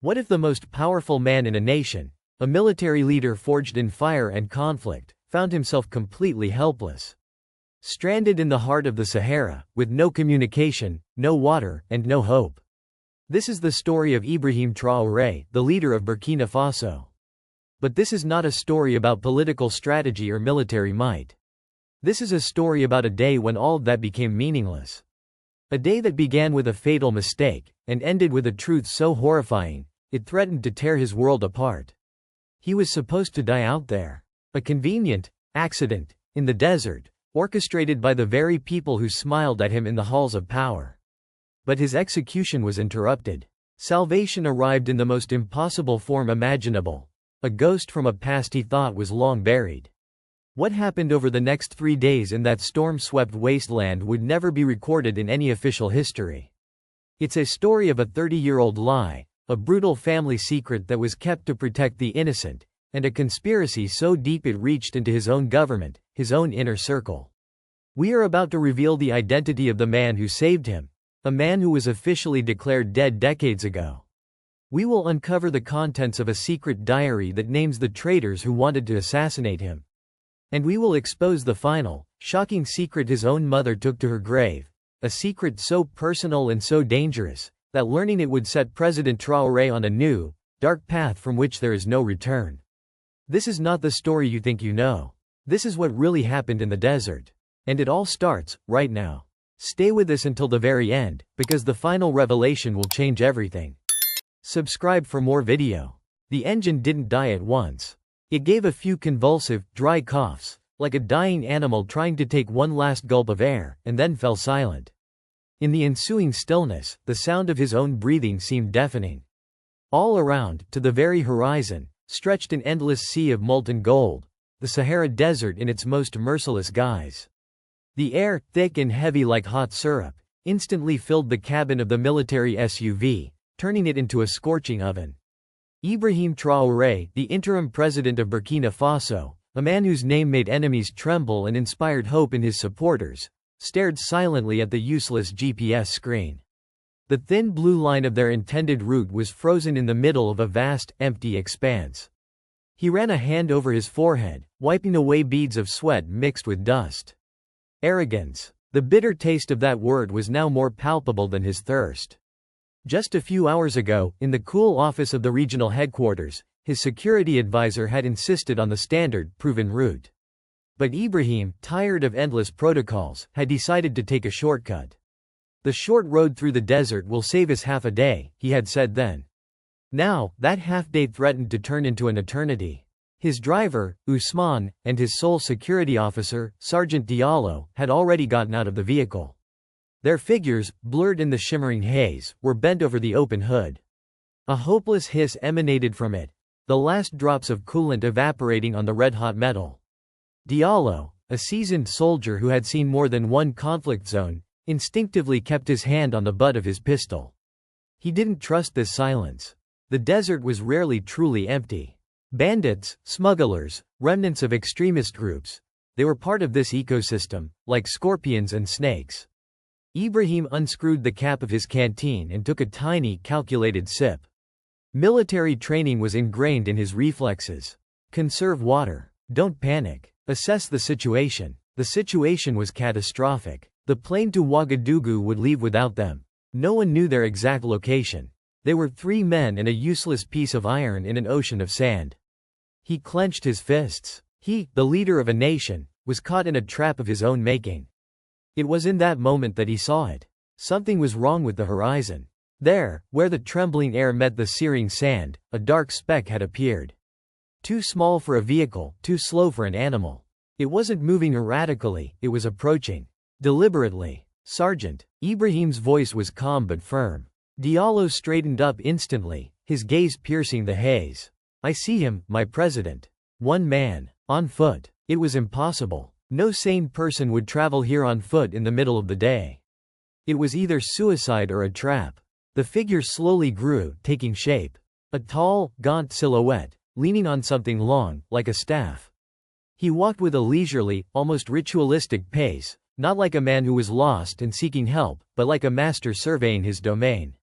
What if the most powerful man in a nation, a military leader forged in fire and conflict, found himself completely helpless? Stranded in the heart of the Sahara, with no communication, no water, and no hope. This is the story of Ibrahim Traoré, the leader of Burkina Faso. But this is not a story about political strategy or military might. This is a story about a day when all of that became meaningless. A day that began with a fatal mistake, and ended with a truth so horrifying, it threatened to tear his world apart. He was supposed to die out there. A convenient accident, in the desert, orchestrated by the very people who smiled at him in the halls of power. But his execution was interrupted. Salvation arrived in the most impossible form imaginable. A ghost from a past he thought was long buried. What happened over the next 3 days in that storm-swept wasteland would never be recorded in any official history. It's a story of a 30-year-old lie, a brutal family secret that was kept to protect the innocent, and a conspiracy so deep it reached into his own government, his own inner circle. We are about to reveal the identity of the man who saved him, a man who was officially declared dead decades ago. We will uncover the contents of a secret diary that names the traitors who wanted to assassinate him. And we will expose the final, shocking secret his own mother took to her grave, a secret so personal and so dangerous, that learning it would set President Traoré on a new, dark path from which there is no return. This is not the story you think you know. This is what really happened in the desert. And it all starts, right now. Stay with us until the very end, because the final revelation will change everything. Subscribe for more video. The engine didn't die at once. It gave a few convulsive, dry coughs, like a dying animal trying to take one last gulp of air, and then fell silent. In the ensuing stillness, the sound of his own breathing seemed deafening. All around, to the very horizon, stretched an endless sea of molten gold, the Sahara Desert in its most merciless guise. The air, thick and heavy like hot syrup, instantly filled the cabin of the military SUV, turning it into a scorching oven. Ibrahim Traoré, the interim president of Burkina Faso, a man whose name made enemies tremble and inspired hope in his supporters, stared silently at the useless GPS screen. The thin blue line of their intended route was frozen in the middle of a vast, empty expanse. He ran a hand over his forehead, wiping away beads of sweat mixed with dust. Arrogance. The bitter taste of that word was now more palpable than his thirst. Just a few hours ago, in the cool office of the regional headquarters, his security advisor had insisted on the standard, proven route. But Ibrahim, tired of endless protocols, had decided to take a shortcut. The short road through the desert will save us half a day, he had said then. Now, that half-day threatened to turn into an eternity. His driver, Ousmane, and his sole security officer, Sergeant Diallo, had already gotten out of the vehicle. Their figures, blurred in the shimmering haze, were bent over the open hood. A hopeless hiss emanated from it, the last drops of coolant evaporating on the red-hot metal. Diallo, a seasoned soldier who had seen more than one conflict zone, instinctively kept his hand on the butt of his pistol. He didn't trust this silence. The desert was rarely truly empty. Bandits, smugglers, remnants of extremist groups, they were part of this ecosystem, like scorpions and snakes. Ibrahim unscrewed the cap of his canteen and took a tiny, calculated sip. Military training was ingrained in his reflexes. Conserve water. Don't panic. Assess the situation. The situation was catastrophic. The plane to Ouagadougou would leave without them. No one knew their exact location. They were 3 men and a useless piece of iron in an ocean of sand. He clenched his fists. He, the leader of a nation, was caught in a trap of his own making. It was in that moment that he saw it. Something was wrong with the horizon. There, where the trembling air met the searing sand, a dark speck had appeared. Too small for a vehicle, too slow for an animal. It wasn't moving erratically, it was approaching. Deliberately. Sergeant. Ibrahim's voice was calm but firm. Diallo straightened up instantly, his gaze piercing the haze. I see him, my president. One man. On foot. It was impossible. No sane person would travel here on foot in the middle of the day. It was either suicide or a trap. The figure slowly grew, taking shape. A tall, gaunt silhouette, leaning on something long, like a staff. He walked with a leisurely, almost ritualistic pace, not like a man who was lost and seeking help, but like a master surveying his domain.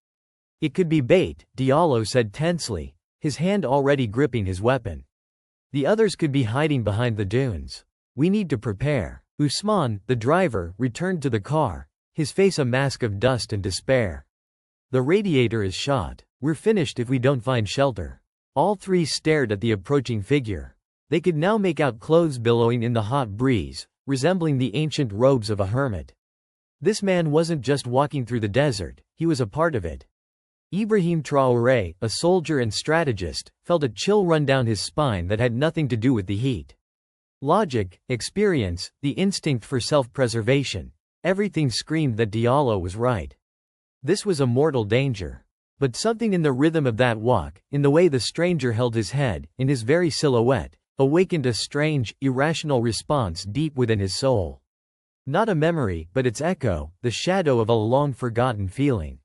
It could be bait, Diallo said tensely, his hand already gripping his weapon. The others could be hiding behind the dunes. We need to prepare. Usman, the driver, returned to the car, his face a mask of dust and despair. The radiator is shot. We're finished if we don't find shelter. All three stared at the approaching figure. They could now make out clothes billowing in the hot breeze, resembling the ancient robes of a hermit. This man wasn't just walking through the desert, he was a part of it. Ibrahim Traoré, a soldier and strategist, felt a chill run down his spine that had nothing to do with the heat. Logic, experience, the instinct for self-preservation. Everything screamed that Diallo was right. This was a mortal danger. But something in the rhythm of that walk, in the way the stranger held his head, in his very silhouette, awakened a strange, irrational response deep within his soul. Not a memory, but its echo, the shadow of a long-forgotten feeling.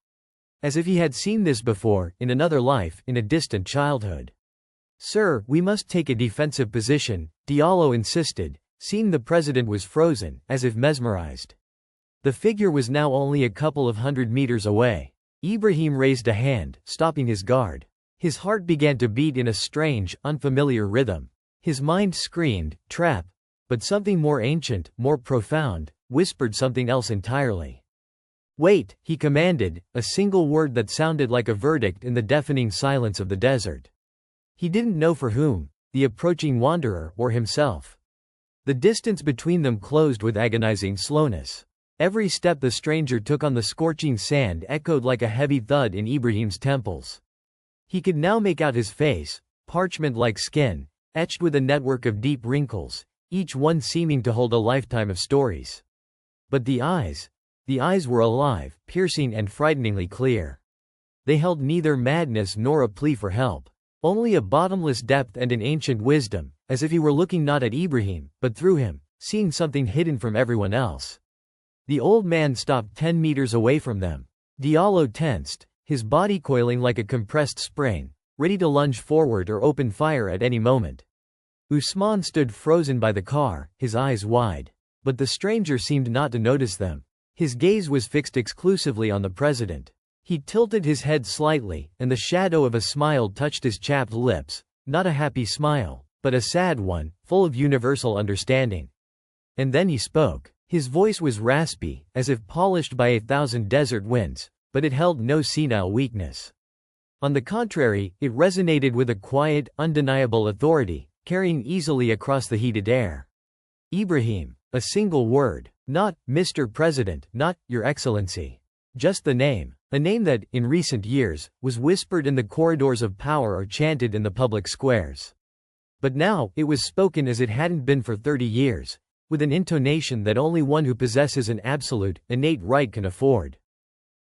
As if he had seen this before, in another life, in a distant childhood. "Sir, we must take a defensive position," Diallo insisted, seeing the president was frozen, as if mesmerized. The figure was now only a couple of 100 meters away. Ibrahim raised a hand, stopping his guard. His heart began to beat in a strange, unfamiliar rhythm. His mind screamed, "Trap!" But something more ancient, more profound, whispered something else entirely. "Wait," he commanded, a single word that sounded like a verdict in the deafening silence of the desert. He didn't know for whom, the approaching wanderer or himself. The distance between them closed with agonizing slowness. Every step the stranger took on the scorching sand echoed like a heavy thud in Ibrahim's temples. He could now make out his face, parchment-like skin, etched with a network of deep wrinkles, each one seeming to hold a lifetime of stories. But the eyes were alive, piercing and frighteningly clear. They held neither madness nor a plea for help. Only a bottomless depth and an ancient wisdom, as if he were looking not at Ibrahim, but through him, seeing something hidden from everyone else. The old man stopped 10 meters away from them. Diallo tensed, his body coiling like a compressed spring, ready to lunge forward or open fire at any moment. Usman stood frozen by the car, his eyes wide. But the stranger seemed not to notice them. His gaze was fixed exclusively on the president. He tilted his head slightly, and the shadow of a smile touched his chapped lips, not a happy smile, but a sad one, full of universal understanding. And then he spoke. His voice was raspy, as if polished by 1,000 desert winds, but it held no senile weakness. On the contrary, it resonated with a quiet, undeniable authority, carrying easily across the heated air. "Ibrahim." A single word. Not, "Mr. President," not, "Your Excellency." Just the name. A name that, in recent years, was whispered in the corridors of power or chanted in the public squares. But now, it was spoken as it hadn't been for 30 years. With an intonation that only one who possesses an absolute, innate right can afford.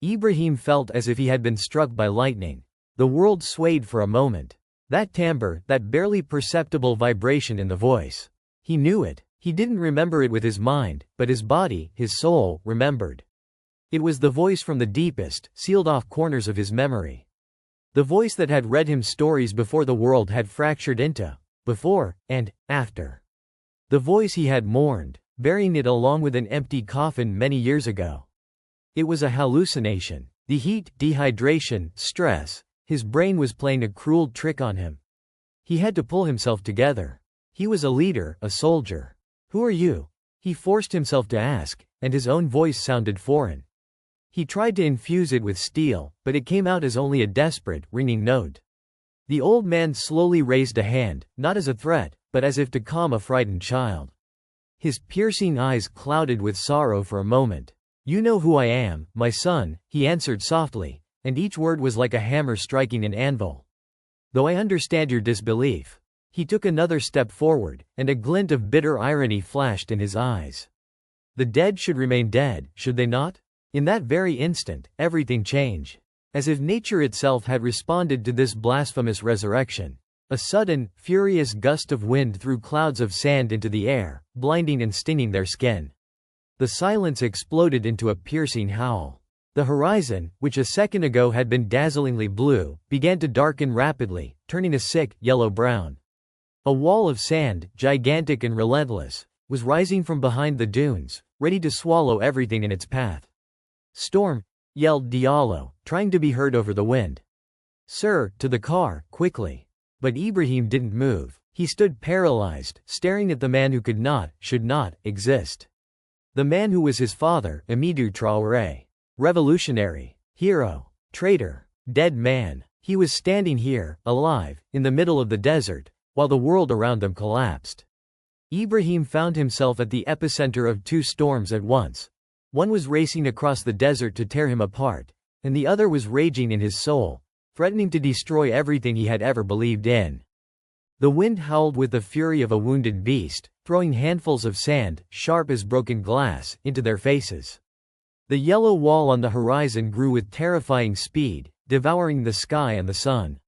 Ibrahim felt as if he had been struck by lightning. The world swayed for a moment. That timbre, that barely perceptible vibration in the voice. He knew it. He didn't remember it with his mind, but his body, his soul, remembered. It was the voice from the deepest, sealed-off corners of his memory. The voice that had read him stories before the world had fractured into before and after. The voice he had mourned, burying it along with an empty coffin many years ago. It was a hallucination. The heat, dehydration, stress. His brain was playing a cruel trick on him. He had to pull himself together. He was a leader, a soldier. "Who are you?" he forced himself to ask, and his own voice sounded foreign. He tried to infuse it with steel, but it came out as only a desperate, ringing note. The old man slowly raised a hand, not as a threat, but as if to calm a frightened child. His piercing eyes clouded with sorrow for a moment. "You know who I am, my son," he answered softly, and each word was like a hammer striking an anvil. "Though I understand your disbelief." He took another step forward, and a glint of bitter irony flashed in his eyes. The dead should remain dead, should they not? In that very instant, everything changed. As if nature itself had responded to this blasphemous resurrection. A sudden, furious gust of wind threw clouds of sand into the air, blinding and stinging their skin. The silence exploded into a piercing howl. The horizon, which a second ago had been dazzlingly blue, began to darken rapidly, turning a sick, yellow-brown. A wall of sand, gigantic and relentless, was rising from behind the dunes, ready to swallow everything in its path. "Storm," yelled Diallo, trying to be heard over the wind. "Sir, to the car, quickly." But Ibrahim didn't move. He stood paralyzed, staring at the man who could not, should not, exist. The man who was his father, Ibrahim Traoré. Revolutionary. Hero. Traitor. Dead man. He was standing here, alive, in the middle of the desert, while the world around them collapsed. Ibrahim found himself at the epicenter of two storms at once. One was racing across the desert to tear him apart, and the other was raging in his soul, threatening to destroy everything he had ever believed in. The wind howled with the fury of a wounded beast, throwing handfuls of sand, sharp as broken glass, into their faces. The yellow wall on the horizon grew with terrifying speed, devouring the sky and the sun.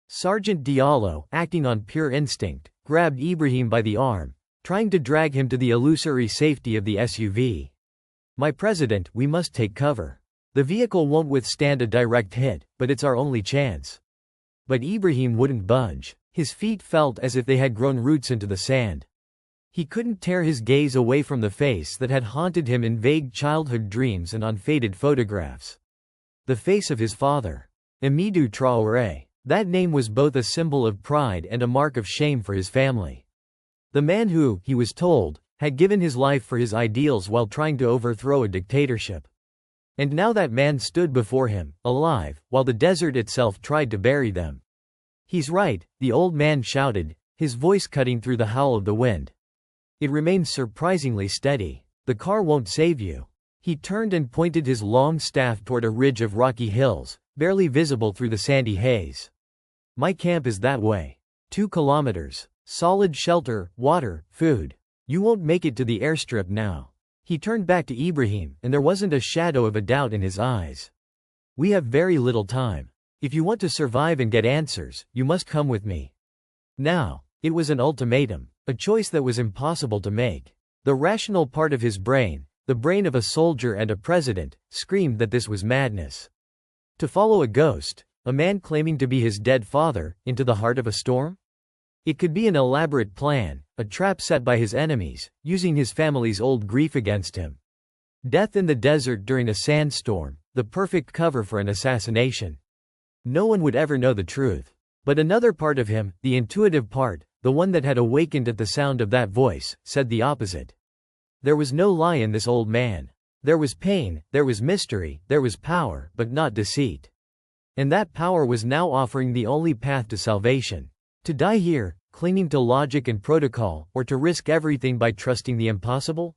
Sergeant Diallo, acting on pure instinct, grabbed Ibrahim by the arm, trying to drag him to the illusory safety of the SUV. "My president, we must take cover. The vehicle won't withstand a direct hit, but it's our only chance." But Ibrahim wouldn't budge. His feet felt as if they had grown roots into the sand. He couldn't tear his gaze away from the face that had haunted him in vague childhood dreams and on faded photographs. The face of his father. Ibrahim Traoré. That name was both a symbol of pride and a mark of shame for his family. The man who, he was told, had given his life for his ideals while trying to overthrow a dictatorship. And now that man stood before him, alive, while the desert itself tried to bury them. "He's right," the old man shouted, his voice cutting through the howl of the wind. It remained surprisingly steady. "The car won't save you." He turned and pointed his long staff toward a ridge of rocky hills, barely visible through the sandy haze. "My camp is that way. 2 kilometers. Solid shelter, water, food. You won't make it to the airstrip now." He turned back to Ibrahim, and there wasn't a shadow of a doubt in his eyes. "We have very little time. If you want to survive and get answers, you must come with me. Now." It was an ultimatum, a choice that was impossible to make. The rational part of his brain, the brain of a soldier and a president, screamed that this was madness. To follow a ghost, a man claiming to be his dead father, into the heart of a storm? It could be an elaborate plan, a trap set by his enemies, using his family's old grief against him. Death in the desert during a sandstorm, the perfect cover for an assassination. No one would ever know the truth. But another part of him, the intuitive part, the one that had awakened at the sound of that voice, said the opposite. There was no lie in this old man. There was pain, there was mystery, there was power, but not deceit. And that power was now offering the only path to salvation. To die here, clinging to logic and protocol, or to risk everything by trusting the impossible?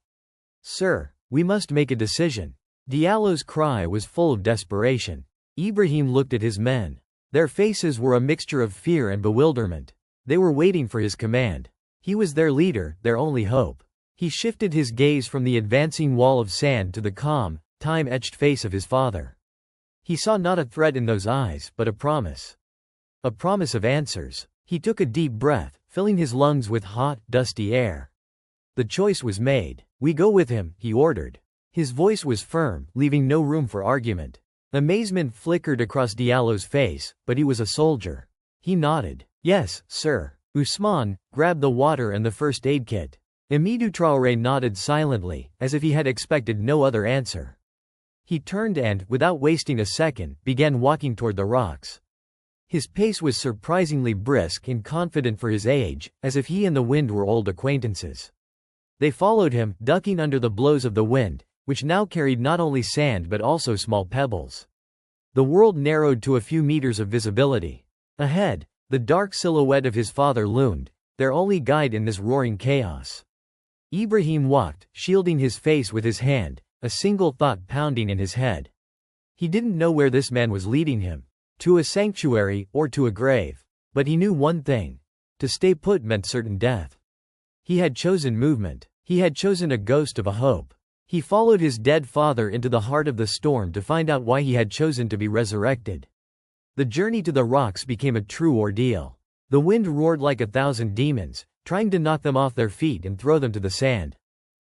"Sir, we must make a decision." Diallo's cry was full of desperation. Ibrahim looked at his men. Their faces were a mixture of fear and bewilderment. They were waiting for his command. He was their leader, their only hope. He shifted his gaze from the advancing wall of sand to the calm, time-etched face of his father. He saw not a threat in those eyes, but a promise. A promise of answers. He took a deep breath, filling his lungs with hot, dusty air. The choice was made. "We go with him," he ordered. His voice was firm, leaving no room for argument. Amazement flickered across Diallo's face, but he was a soldier. He nodded. "Yes, sir." Usman grabbed the water and the first aid kit. Ibrahim Traoré nodded silently, as if he had expected no other answer. He turned and, without wasting a second, began walking toward the rocks. His pace was surprisingly brisk and confident for his age, as if he and the wind were old acquaintances. They followed him, ducking under the blows of the wind, which now carried not only sand but also small pebbles. The world narrowed to a few meters of visibility. Ahead, the dark silhouette of his father loomed, their only guide in this roaring chaos. Ibrahim walked, shielding his face with his hand, a single thought pounding in his head. He didn't know where this man was leading him, to a sanctuary or to a grave. But he knew one thing. To stay put meant certain death. He had chosen movement. He had chosen a ghost of a hope. He followed his dead father into the heart of the storm to find out why he had chosen to be resurrected. The journey to the rocks became a true ordeal. The wind roared like 1,000 demons, trying to knock them off their feet and throw them to the sand.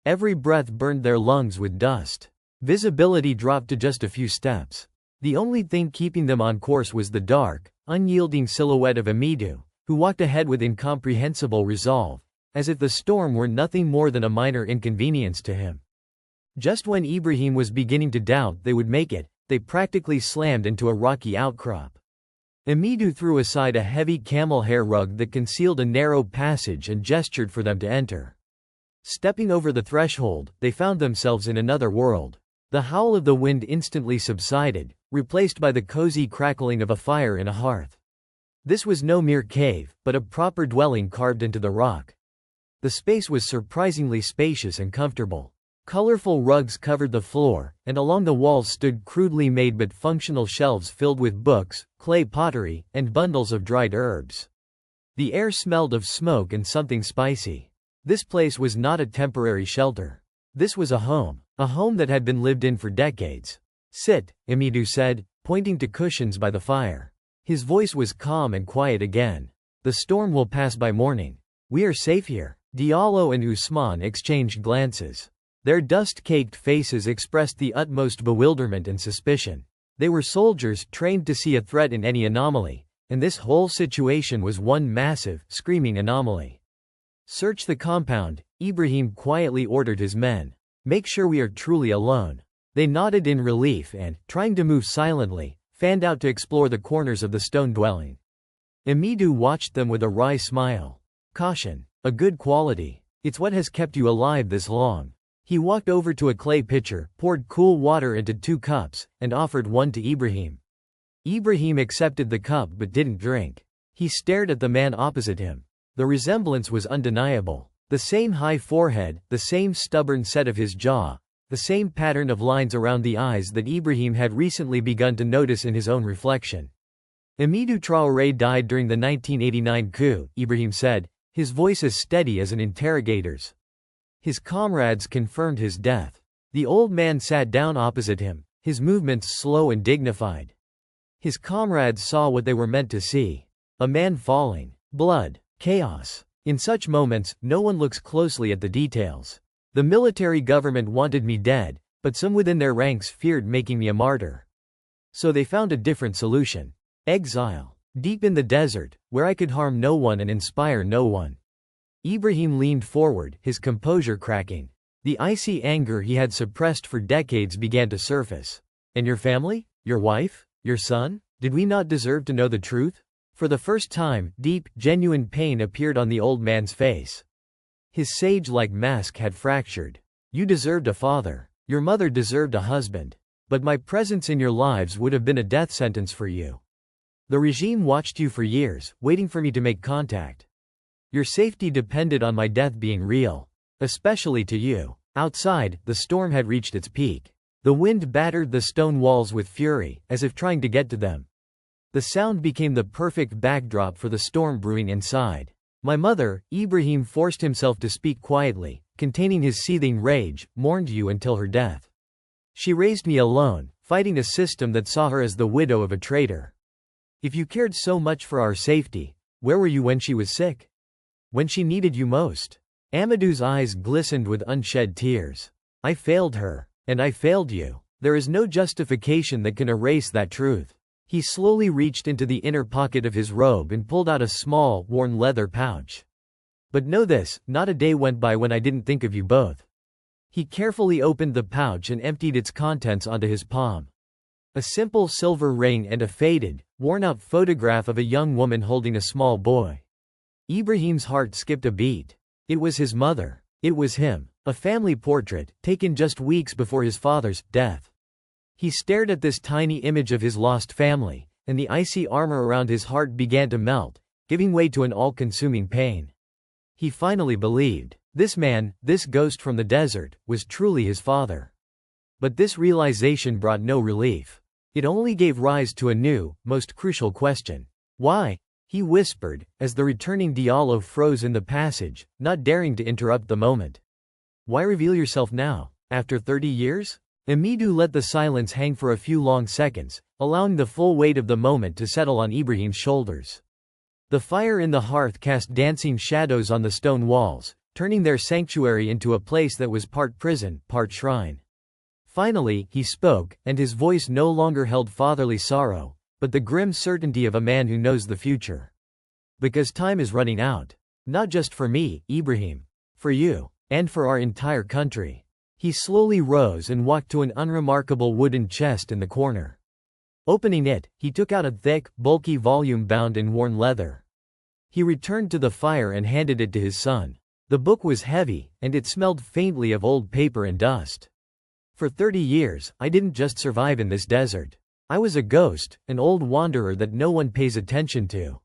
Every breath burned their lungs with dust. Visibility dropped to just a few steps. The only thing keeping them on course was the dark, unyielding silhouette of Ibrahim, who walked ahead with incomprehensible resolve, as if the storm were nothing more than a minor inconvenience to him. Just when Ibrahim was beginning to doubt they would make it, they practically slammed into a rocky outcrop. Amidu threw aside a heavy camel hair rug that concealed a narrow passage and gestured for them to enter. Stepping over the threshold, they found themselves in another world. The howl of the wind instantly subsided, replaced by the cozy crackling of a fire in a hearth. This was no mere cave, but a proper dwelling carved into the rock. The space was surprisingly spacious and comfortable. Colorful rugs covered the floor, and along the walls stood crudely made but functional shelves filled with books, clay pottery, and bundles of dried herbs. The air smelled of smoke and something spicy. This place was not a temporary shelter. This was a home that had been lived in for decades. "Sit," Amidu said, pointing to cushions by the fire. His voice was calm and quiet again. "The storm will pass by morning. We are safe here." Diallo and Usman exchanged glances. Their dust-caked faces expressed the utmost bewilderment and suspicion. They were soldiers trained to see a threat in any anomaly, and this whole situation was one massive, screaming anomaly. "Search the compound," Ibrahim quietly ordered his men. "Make sure we are truly alone." They nodded in relief and, trying to move silently, fanned out to explore the corners of the stone dwelling. Amidu watched them with a wry smile. "Caution. A good quality. It's what has kept you alive this long." He walked over to a clay pitcher, poured cool water into 2 cups, and offered one to Ibrahim. Ibrahim accepted the cup but didn't drink. He stared at the man opposite him. The resemblance was undeniable. The same high forehead, the same stubborn set of his jaw, the same pattern of lines around the eyes that Ibrahim had recently begun to notice in his own reflection. "Amidu Traoré died during the 1989 coup," Ibrahim said, his voice as steady as an interrogator's. His comrades confirmed his death. The old man sat down opposite him, his movements slow and dignified. His comrades saw what they were meant to see. A man falling. Blood. Chaos. In such moments, no one looks closely at the details. The military government wanted me dead, but some within their ranks feared making me a martyr. So they found a different solution. Exile. Deep in the desert, where I could harm no one and inspire no one. Ibrahim leaned forward, his composure cracking. The icy anger he had suppressed for decades began to surface. "And your family? Your wife? Your son? Did we not deserve to know the truth?" For the first time, deep, genuine pain appeared on the old man's face. His sage-like mask had fractured. "You deserved a father. Your mother deserved a husband. But my presence in your lives would have been a death sentence for you. The regime watched you for years, waiting for me to make contact. Your safety depended on my death being real. Especially to you." Outside, the storm had reached its peak. The wind battered the stone walls with fury, as if trying to get to them. The sound became the perfect backdrop for the storm brewing inside. "My mother," Ibrahim forced himself to speak quietly, containing his seething rage, "mourned you until her death. She raised me alone, fighting a system that saw her as the widow of a traitor. If you cared so much for our safety, where were you when she was sick? When she needed you most?" Amidu's eyes glistened with unshed tears. "I failed her. And I failed you. There is no justification that can erase that truth." He slowly reached into the inner pocket of his robe and pulled out a small, worn leather pouch. "But know this, not a day went by when I didn't think of you both." He carefully opened the pouch and emptied its contents onto his palm. A simple silver ring and a faded, worn-out photograph of a young woman holding a small boy. Ibrahim's heart skipped a beat. It was his mother. It was him. A family portrait, taken just weeks before his father's death. He stared at this tiny image of his lost family, and the icy armor around his heart began to melt, giving way to an all-consuming pain. He finally believed. This man, this ghost from the desert, was truly his father. But this realization brought no relief. It only gave rise to a new, most crucial question. "Why?" he whispered, as the returning Diallo froze in the passage, not daring to interrupt the moment. "Why reveal yourself now, after 30 years? Amidu let the silence hang for a few long seconds, allowing the full weight of the moment to settle on Ibrahim's shoulders. The fire in the hearth cast dancing shadows on the stone walls, turning their sanctuary into a place that was part prison, part shrine. Finally, he spoke, and his voice no longer held fatherly sorrow, but the grim certainty of a man who knows the future. "Because time is running out. Not just for me, Ibrahim. For you. And for our entire country." He slowly rose and walked to an unremarkable wooden chest in the corner. Opening it, he took out a thick, bulky volume bound in worn leather. He returned to the fire and handed it to his son. The book was heavy, and it smelled faintly of old paper and dust. For 30 years, I didn't just survive in this desert. I was a ghost, an old wanderer that no one pays attention to.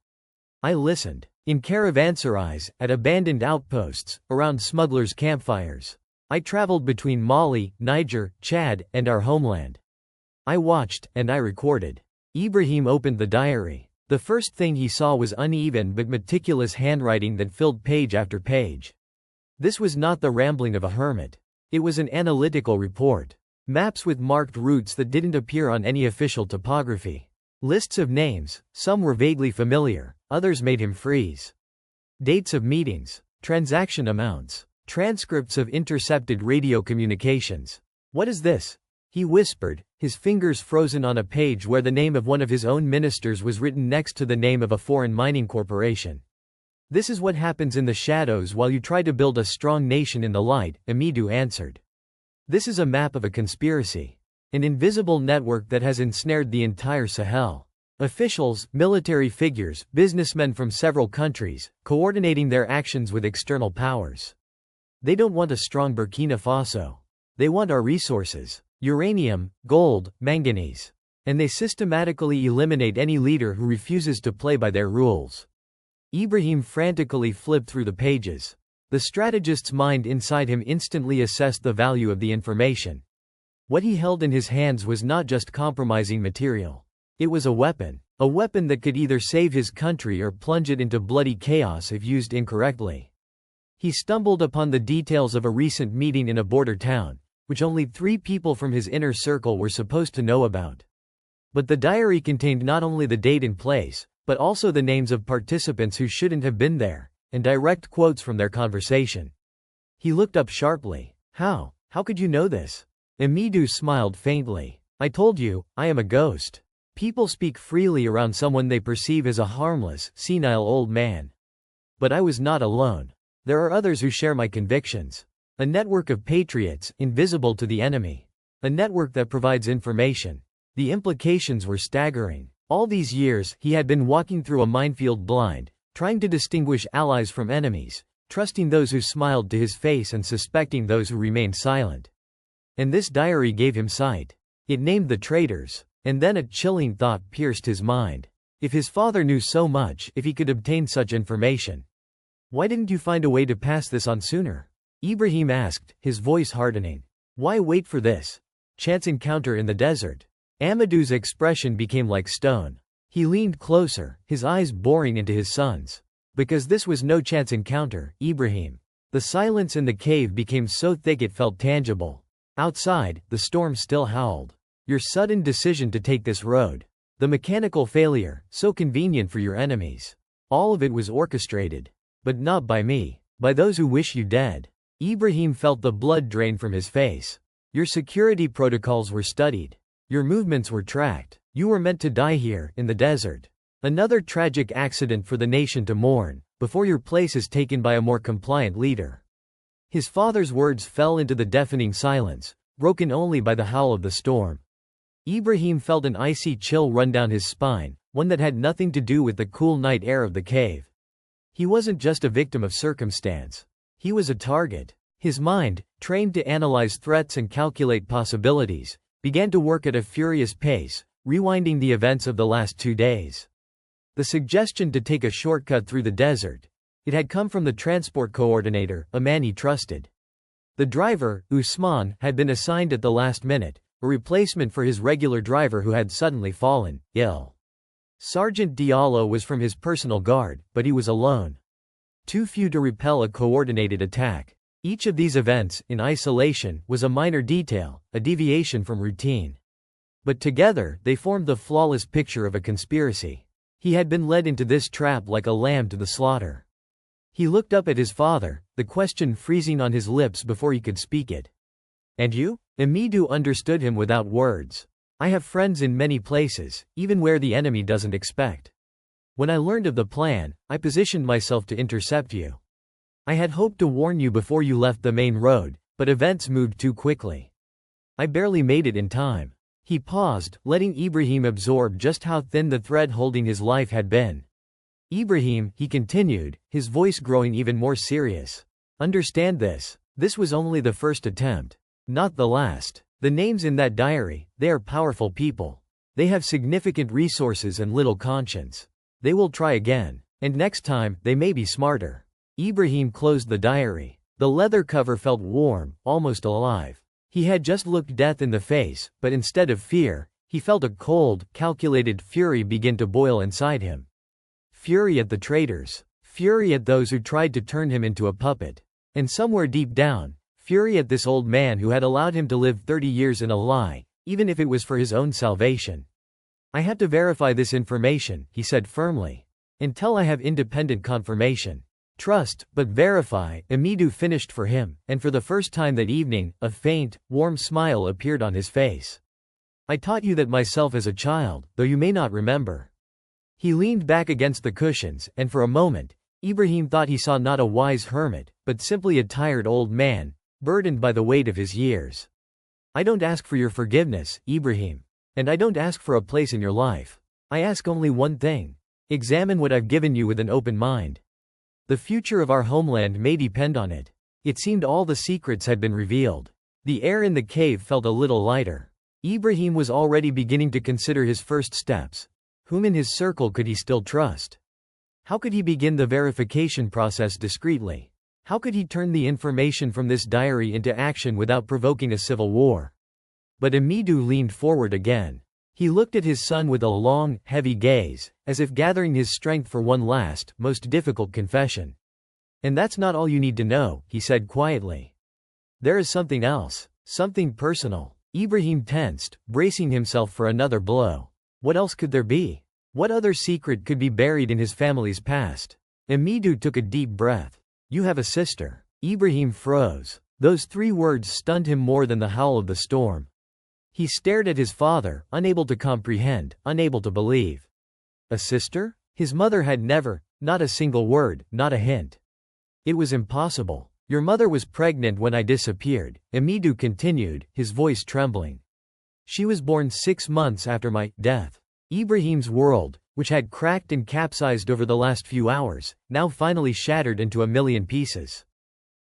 I listened. In caravanserais, at abandoned outposts, around smugglers' campfires. I traveled between Mali, Niger, Chad, and our homeland. I watched, and I recorded. Ibrahim opened the diary. The first thing he saw was uneven but meticulous handwriting that filled page after page. This was not the rambling of a hermit. It was an analytical report. Maps with marked routes that didn't appear on any official topography. Lists of names, some were vaguely familiar, others made him freeze. Dates of meetings, transaction amounts, transcripts of intercepted radio communications. What is this? He whispered, his fingers frozen on a page where the name of one of his own ministers was written next to the name of a foreign mining corporation. This is what happens in the shadows while you try to build a strong nation in the light, Amidu answered. This is a map of a conspiracy. An invisible network that has ensnared the entire Sahel. Officials, military figures, businessmen from several countries, coordinating their actions with external powers. They don't want a strong Burkina Faso. They want our resources. Uranium, gold, manganese. And they systematically eliminate any leader who refuses to play by their rules. Ibrahim frantically flipped through the pages. The strategist's mind inside him instantly assessed the value of the information. What he held in his hands was not just compromising material. It was a weapon that could either save his country or plunge it into bloody chaos if used incorrectly. He stumbled upon the details of a recent meeting in a border town, which only 3 people from his inner circle were supposed to know about. But the diary contained not only the date and place, but also the names of participants who shouldn't have been there, and direct quotes from their conversation. He looked up sharply. How could you know this? Amidu smiled faintly. I told you, I am a ghost. People speak freely around someone they perceive as a harmless, senile old man. But I was not alone. There are others who share my convictions. A network of patriots, invisible to the enemy. A network that provides information. The implications were staggering. All these years, he had been walking through a minefield blind, trying to distinguish allies from enemies, trusting those who smiled to his face and suspecting those who remained silent. And this diary gave him sight. It named the traitors. And then a chilling thought pierced his mind. If his father knew so much, if he could obtain such information, why didn't you find a way to pass this on sooner? Ibrahim asked, his voice hardening. Why wait for this chance encounter in the desert? Amidu's expression became like stone. He leaned closer, his eyes boring into his son's. Because this was no chance encounter, Ibrahim. The silence in the cave became so thick it felt tangible. Outside, the storm still howled. Your sudden decision to take this road. The mechanical failure, so convenient for your enemies. All of it was orchestrated. But not by me. By those who wish you dead. Ibrahim felt the blood drain from his face. Your security protocols were studied. Your movements were tracked. You were meant to die here, in the desert. Another tragic accident for the nation to mourn, before your place is taken by a more compliant leader. His father's words fell into the deafening silence, broken only by the howl of the storm. Ibrahim felt an icy chill run down his spine, one that had nothing to do with the cool night air of the cave. He wasn't just a victim of circumstance. He was a target. His mind, trained to analyze threats and calculate possibilities, began to work at a furious pace, rewinding the events of the last 2 days. The suggestion to take a shortcut through the desert. It had come from the transport coordinator, a man he trusted. The driver, Usman, had been assigned at the last minute, a replacement for his regular driver who had suddenly fallen ill. Sergeant Diallo was from his personal guard, but he was alone. Too few to repel a coordinated attack. Each of these events, in isolation, was a minor detail, a deviation from routine. But together, they formed the flawless picture of a conspiracy. He had been led into this trap like a lamb to the slaughter. He looked up at his father, the question freezing on his lips before he could speak it. And you? Amidu understood him without words. I have friends in many places, even where the enemy doesn't expect. When I learned of the plan, I positioned myself to intercept you. I had hoped to warn you before you left the main road, But events moved too quickly. I barely made it in time. He paused, letting Ibrahim absorb just how thin the thread holding his life had been. Ibrahim, he continued, his voice growing even more serious. Understand this. This was only the first attempt. Not the last. The names in that diary, they are powerful people. They have significant resources and little conscience. They will try again. And next time, they may be smarter. Ibrahim closed the diary. The leather cover felt warm, almost alive. He had just looked death in the face, but instead of fear, he felt a cold, calculated fury begin to boil inside him. Fury at the traitors. Fury at those who tried to turn him into a puppet. And somewhere deep down, fury at this old man who had allowed him to live 30 years in a lie, even if it was for his own salvation. I have to verify this information, he said firmly. Until I have independent confirmation. Trust, but verify, Amidu finished for him, and for the first time that evening, a faint, warm smile appeared on his face. I taught you that myself as a child, though you may not remember. He leaned back against the cushions, and for a moment, Ibrahim thought he saw not a wise hermit, but simply a tired old man, burdened by the weight of his years. I don't ask for your forgiveness, Ibrahim. And I don't ask for a place in your life. I ask only one thing. Examine what I've given you with an open mind. The future of our homeland may depend on it. It seemed all the secrets had been revealed. The air in the cave felt a little lighter. Ibrahim was already beginning to consider his first steps. Whom in his circle could he still trust? How could he begin the verification process discreetly? How could he turn the information from this diary into action without provoking a civil war? But Amidu leaned forward again. He looked at his son with a long, heavy gaze, as if gathering his strength for one last, most difficult confession. And that's not all you need to know, he said quietly. There is something else, something personal. Ibrahim tensed, bracing himself for another blow. What else could there be? What other secret could be buried in his family's past? Amidu took a deep breath. You have a sister. Ibrahim froze. Those 3 words stunned him more than the howl of the storm. He stared at his father, unable to comprehend, unable to believe. A sister? His mother had never, not a single word, not a hint. It was impossible. Your mother was pregnant when I disappeared, Amidu continued, his voice trembling. She was born 6 months after my death. Ibrahim's world, which had cracked and capsized over the last few hours, now finally shattered into a million pieces.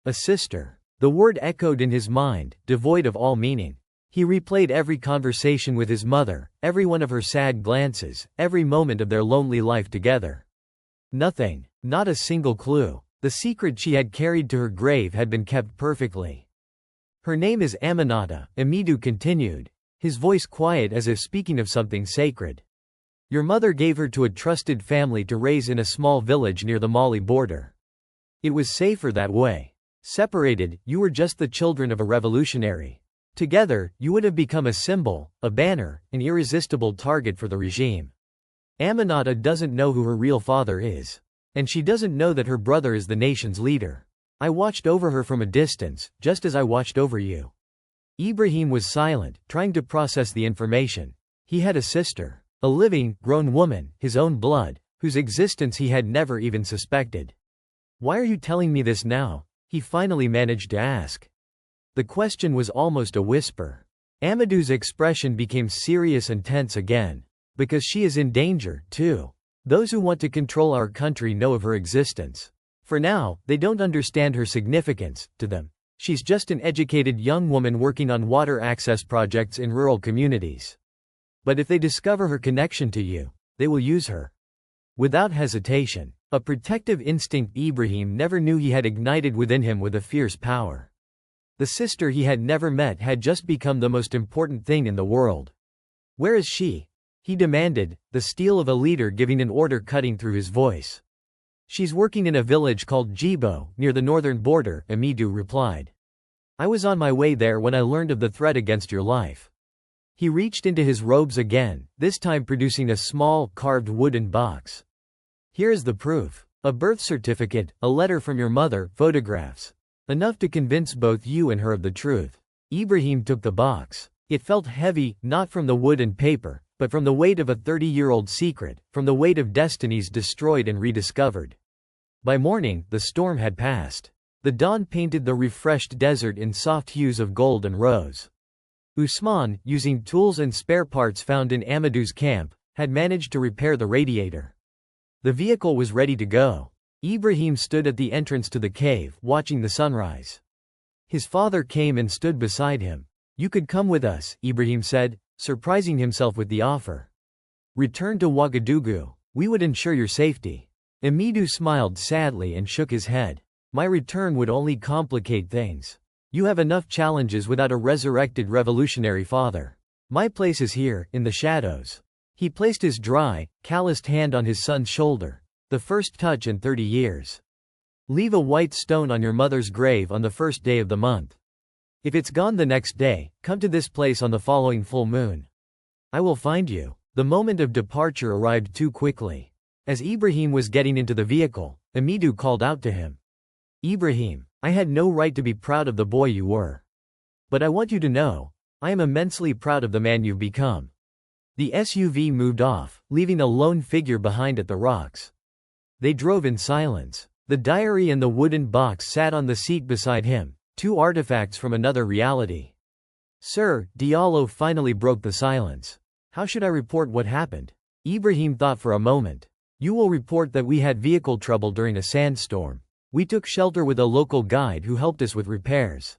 A sister. The word echoed in his mind, devoid of all meaning. He replayed every conversation with his mother, every one of her sad glances, every moment of their lonely life together. Nothing, not a single clue. The secret she had carried to her grave had been kept perfectly. Her name is Aminata, Amidu continued, his voice quiet as if speaking of something sacred. Your mother gave her to a trusted family to raise in a small village near the Mali border. It was safer that way. Separated, you were just the children of a revolutionary. Together, you would have become a symbol, a banner, an irresistible target for the regime. Aminata doesn't know who her real father is. And she doesn't know that her brother is the nation's leader. I watched over her from a distance, just as I watched over you. Ibrahim was silent, trying to process the information. He had a sister. A living, grown woman, his own blood, whose existence he had never even suspected. Why are you telling me this now? He finally managed to ask. The question was almost a whisper. Amidu's expression became serious and tense again. Because she is in danger, too. Those who want to control our country know of her existence. For now, they don't understand her significance. To them, she's just an educated young woman working on water access projects in rural communities. But if they discover her connection to you, they will use her. Without hesitation, a protective instinct Ibrahim never knew he had ignited within him with a fierce power. The sister he had never met had just become the most important thing in the world. Where is she? He demanded, the steel of a leader giving an order cutting through his voice. She's working in a village called Jibo, near the northern border, Amidu replied. I was on my way there when I learned of the threat against your life. He reached into his robes again, this time producing a small, carved wooden box. Here is the proof. A birth certificate, a letter from your mother, photographs. Enough to convince both you and her of the truth. Ibrahim took the box. It felt heavy, not from the wood and paper, but from the weight of a 30-year-old secret, from the weight of destinies destroyed and rediscovered. By morning, the storm had passed. The dawn painted the refreshed desert in soft hues of gold and rose. Usman, using tools and spare parts found in Amadou's camp, had managed to repair the radiator. The vehicle was ready to go. Ibrahim stood at the entrance to the cave, watching the sunrise. His father came and stood beside him. "You could come with us," Ibrahim said, surprising himself with the offer. "Return to Ouagadougou. We would ensure your safety." Amadou smiled sadly and shook his head. "My return would only complicate things. You have enough challenges without a resurrected revolutionary father. My place is here, in the shadows." He placed his dry, calloused hand on his son's shoulder. "The first touch in 30 years. Leave a white stone on your mother's grave on the first day of the month. If it's gone the next day, come to this place on the following full moon. I will find you." The moment of departure arrived too quickly. As Ibrahim was getting into the vehicle, Amadou called out to him. "Ibrahim, I had no right to be proud of the boy you were. But I want you to know, I am immensely proud of the man you've become." The SUV moved off, leaving a lone figure behind at the rocks. They drove in silence. The diary and the wooden box sat on the seat beside him, two artifacts from another reality. "Sir," Diallo finally broke the silence. "How should I report what happened?" Ibrahim thought for a moment. "You will report that we had vehicle trouble during a sandstorm. We took shelter with a local guide who helped us with repairs.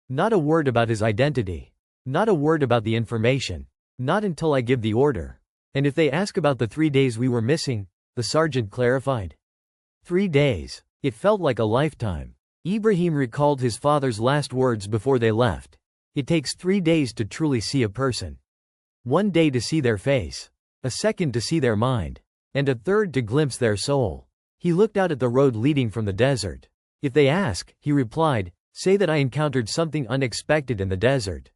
Not a word about his identity. Not a word about the information. Not until I give the order. And if they ask about the 3 days we were missing," the sergeant clarified. 3 days. It felt like a lifetime. Ibrahim recalled his father's last words before they left. "It takes 3 days to truly see a person. 1 day to see their face. A second to see their mind. And a third to glimpse their soul." He looked out at the road leading from the desert. "If they ask," he replied, "say that I encountered something unexpected in the desert.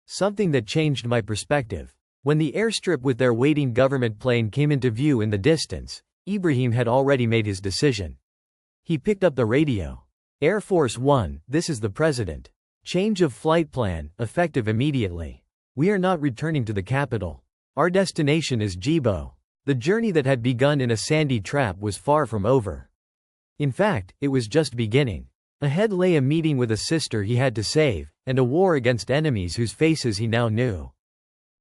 Something that changed my perspective." When the airstrip with their waiting government plane came into view in the distance, Ibrahim had already made his decision. He picked up the radio. "Air Force One, this is the president. Change of flight plan, effective immediately. We are not returning to the capital. Our destination is Djibo." The journey that had begun in a sandy trap was far from over. In fact, it was just beginning. Ahead lay a meeting with a sister he had to save, and a war against enemies whose faces he now knew.